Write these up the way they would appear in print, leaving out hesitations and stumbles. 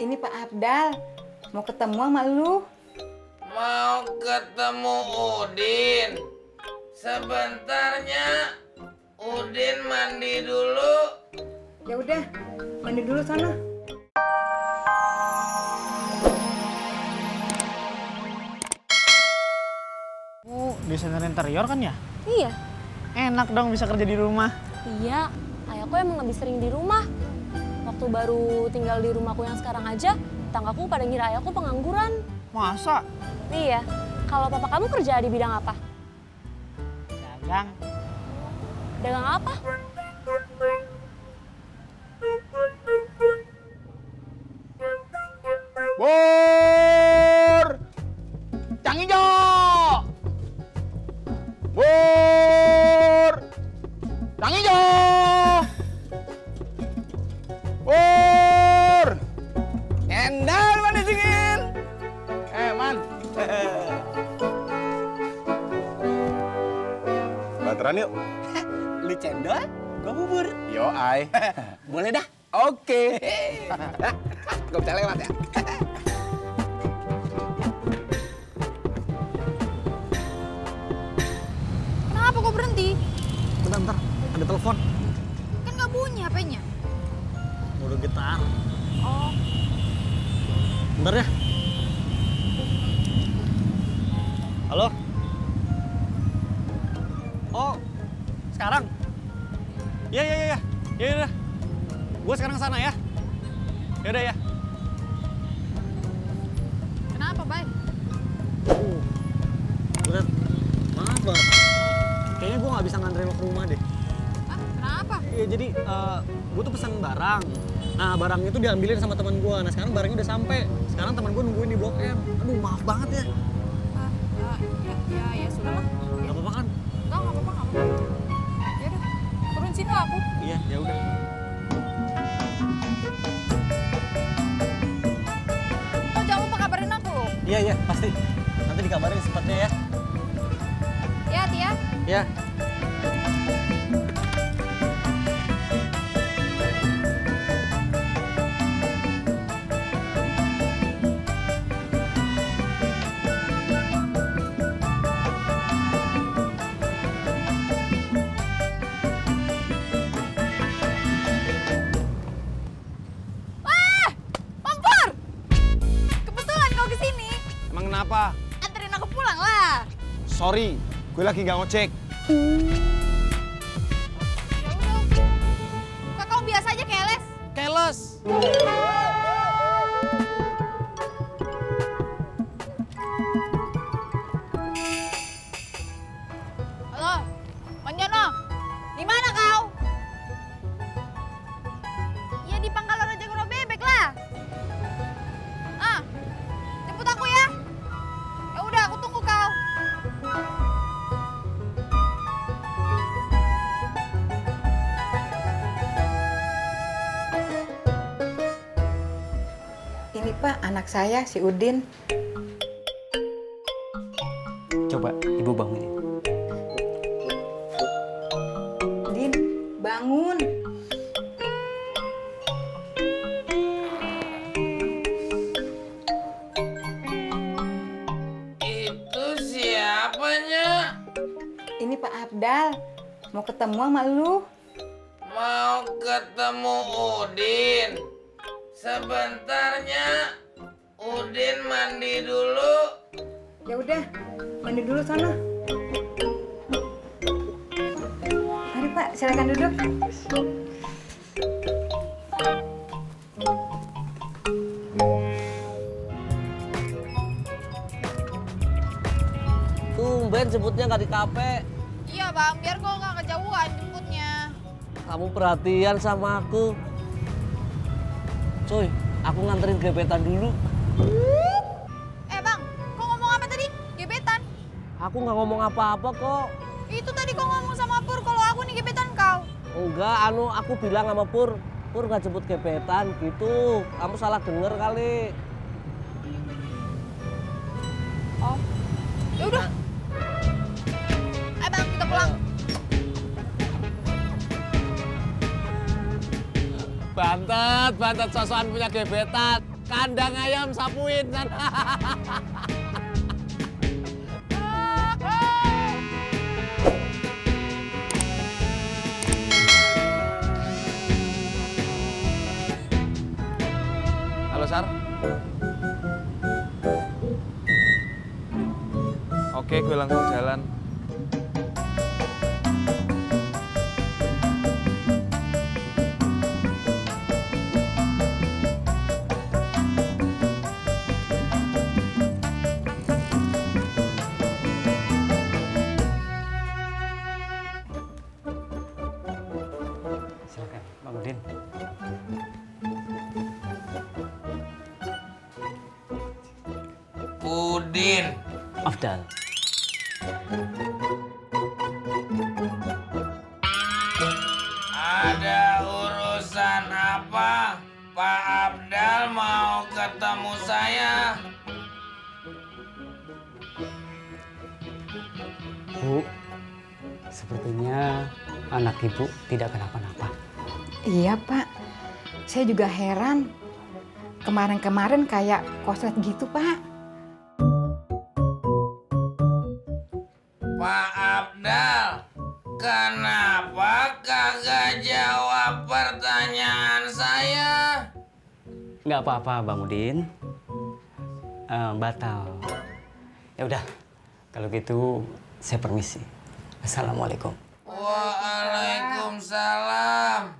Ini Pak Abdal, mau ketemu sama lu. Mau ketemu Udin. Sebentarnya Udin mandi dulu. Ya udah, mandi dulu sana. Desainer interior kan ya? Iya. Enak dong bisa kerja di rumah. Iya, ayahku emang lebih sering di rumah. Waktu baru tinggal di rumahku yang sekarang aja, tetanggaku pada ngira ayahku pengangguran. Masa? Iya, kalau papa kamu kerja di bidang apa? Dagang. Dagang apa? Bur! Cang Ijo! Bur! Cang Ijo! Bur! Endal mana dingin? Man. Bateran yuk. Lu cendol, gua bubur. Yo, ay. Boleh dah. Oke. Gak bisa lewat ya. Kenapa kok berhenti? Bentar, ada telepon. Kan nggak bunyi HP-nya. Udah gitar. Oh, Bentar ya. Halo? Oh, sekarang? Iya. Ya udah. Gue sekarang kesana ya. Ya udah ya. kenapa, Bay? Berat. Maaf banget. Kayaknya gue nggak bisa nganterin lo ke rumah deh. Ah, kenapa? Iya, jadi gue tuh pesan barang. Nah, barang itu diambilin sama teman gue. Nah, sekarang barangnya udah sampai. Sekarang teman gue nungguin di Blok M. Aduh, maaf banget ya. Ya sudah lah. Gak apa-apa kan? Enggak apa-apa. Ya udah, turun sini lah aku. Iya, ya udah. Oh, jangan lupa kabarin aku loh. Iya, pasti. Nanti dikabarin secepatnya ya. Ya, Tia. Ya. Bang Pur! Kebetulan kau kesini. Emang kenapa? Anterin aku pulang lah. Sorry, gue lagi gak ngecek. Ya udah. Kok kau biasa aja keles? Keles. Halo, Bang Jono. Di mana kau? Ya di Pangkalan Raja Goro Bebek lah. Ah, jemput aku ya. Ya udah, aku tunggu kau. Ini Pak, anak saya si Udin. Coba ibu bangunin. Udin, bangun. Itu siapanya? Ini Pak Abdal, mau ketemu sama lu. Mau ketemu Udin. Sebentarnya Udin mandi dulu. Ya udah, mandi dulu sana. Mari Pak, silakan duduk. Tumben jemputnya nggak di kafe. Iya bang, biar kau nggak kejauhan jemputnya. Kamu perhatian sama aku. Cuy, aku nganterin gebetan dulu. Bang, kau ngomong apa tadi? Gebetan? Aku nggak ngomong apa-apa kok. Itu tadi kau ngomong sama Pur kalau aku nih gebetan kau. Enggak, aku bilang sama Pur nggak jemput gebetan gitu. Kamu salah denger kali. Oh, ya udah. Bang, kita pulang. Bantet sosokan punya gebetan. kandang ayam sapuin sana. Halo, Sar. Oke, gue langsung jalan. Silakan, Bang Udin. Udin. Afdal. Ada urusan apa? Pak Abdal mau ketemu saya. Bu, sepertinya anak ibu tidak kenapa-napa. Iya Pak, saya juga heran. Kemarin-kemarin kayak koslet gitu Pak. Pak Abdal, kenapa kagak jawab pertanyaan saya? Nggak apa-apa, Bang Udin. Batal. Ya udah, kalau gitu saya permisi. Assalamualaikum. Waalaikumsalam.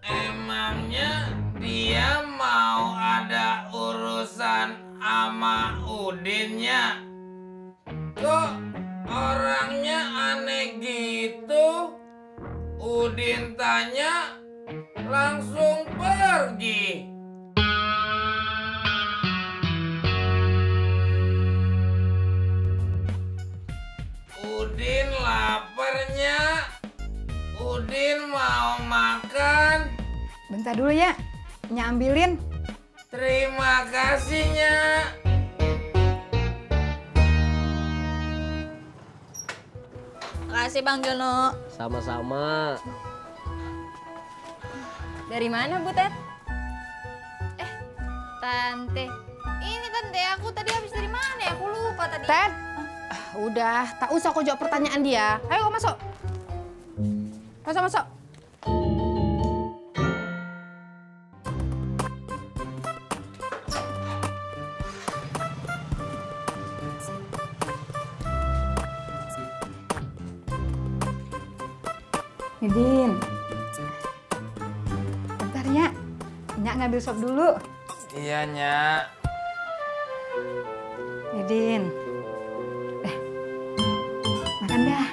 Emangnya dia mau ada urusan sama Udinnya? Kok orangnya aneh gitu? Udin tanya, langsung pergi. Udin laparnya. Udin mau makan. Bentar dulu ya, nyambilin. Terima kasih, Nyak. Makasih Bang Jono. Sama-sama. Dari mana Bu Tet? Tante. Ini Tante, aku tadi habis dari mana ya? Aku lupa tadi. Ted, udah, tak usah kau jawab pertanyaan dia. Ayo masuk. Masuk. Udin. Bentar ya, Nyak ngambil sop dulu. Iya, Nyak. Udin. Makan dah.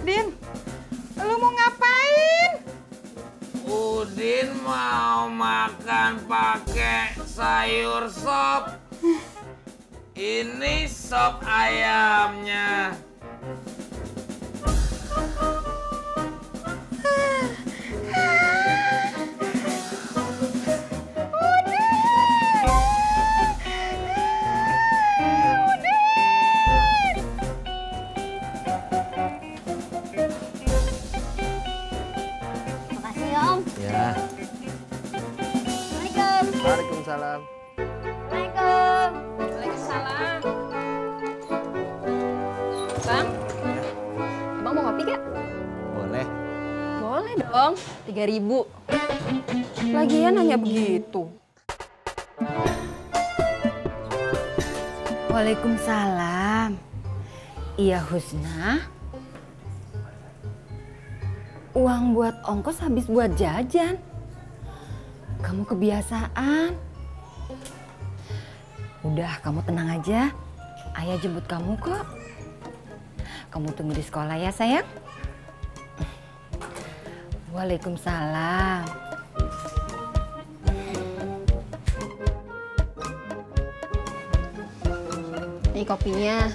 Din, lu mau ngapain? Udin mau makan pakai sayur sop. Ini sop ayamnya. Makasih ya Om. Ya. Assalamualaikum. Waalaikumsalam. Assalamualaikum. Waalaikumsalam. Bang, Abang mau ngopi gak? Boleh. Boleh dong, 3.000. Lagian hanya begitu. Waalaikumsalam. Iya Husna. Uang buat ongkos habis buat jajan. Kamu kebiasaan. Udah, kamu tenang aja. Ayah jemput kamu kok. Kamu tunggu di sekolah ya sayang. Waalaikumsalam. Ini kopinya.